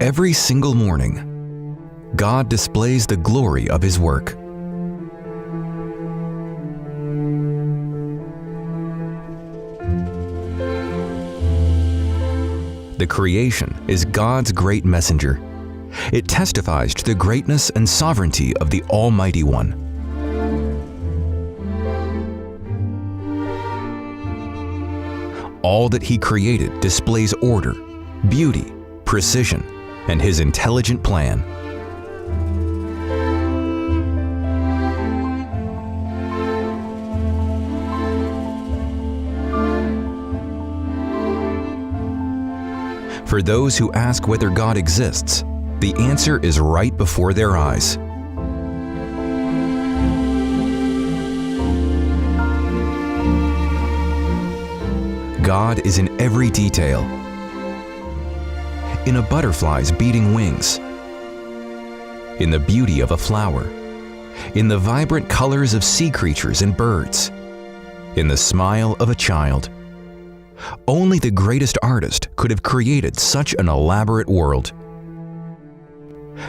Every single morning, God displays the glory of His work. The creation is God's great messenger. It testifies to the greatness and sovereignty of the Almighty One. All that He created displays order, beauty, precision, and His intelligent plan. For those who ask whether God exists, the answer is right before their eyes. God is in every detail. In a butterfly's beating wings, in the beauty of a flower, in the vibrant colors of sea creatures and birds, in the smile of a child. Only the greatest artist could have created such an elaborate world.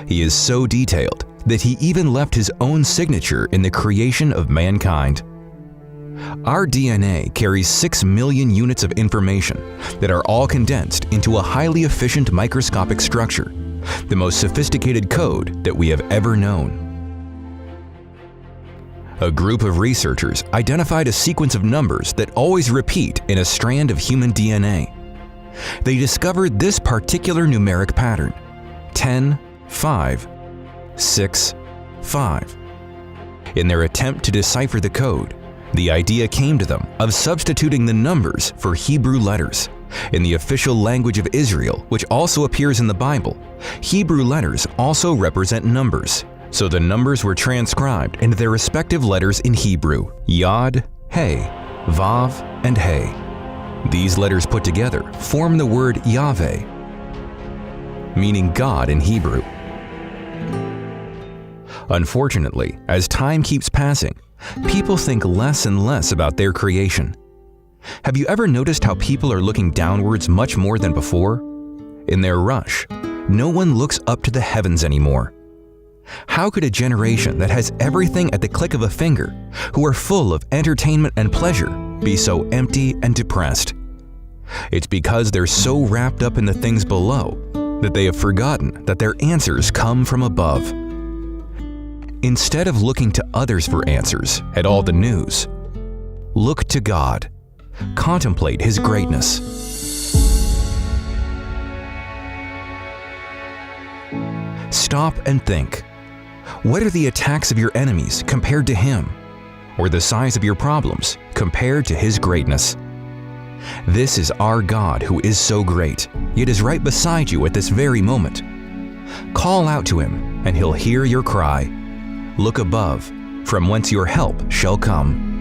He is so detailed that He even left His own signature in the creation of mankind. Our DNA carries 6 million units of information that are all condensed into a highly efficient microscopic structure, the most sophisticated code that we have ever known. A group of researchers identified a sequence of numbers that always repeat in a strand of human DNA. They discovered this particular numeric pattern: 10, 5, 6, 5. In their attempt to decipher the code, the idea came to them of substituting the numbers for Hebrew letters. In the official language of Israel, which also appears in the Bible, Hebrew letters also represent numbers, so the numbers were transcribed into their respective letters in Hebrew: Yod, He, Vav, and He. These letters put together form the word Yahweh, meaning God in Hebrew. Unfortunately, as time keeps passing, people think less and less about their creation. Have you ever noticed how people are looking downwards much more than before? In their rush, no one looks up to the heavens anymore. How could a generation that has everything at the click of a finger, who are full of entertainment and pleasure, be so empty and depressed? It's because they're so wrapped up in the things below that they have forgotten that their answers come from above. Instead of looking to others for answers at all the news, look to God. Contemplate His greatness. Stop and think. What are the attacks of your enemies compared to Him? Or the size of your problems compared to His greatness? This is our God who is so great, yet is right beside you at this very moment. Call out to Him, and He'll hear your cry. Look above, from whence your help shall come.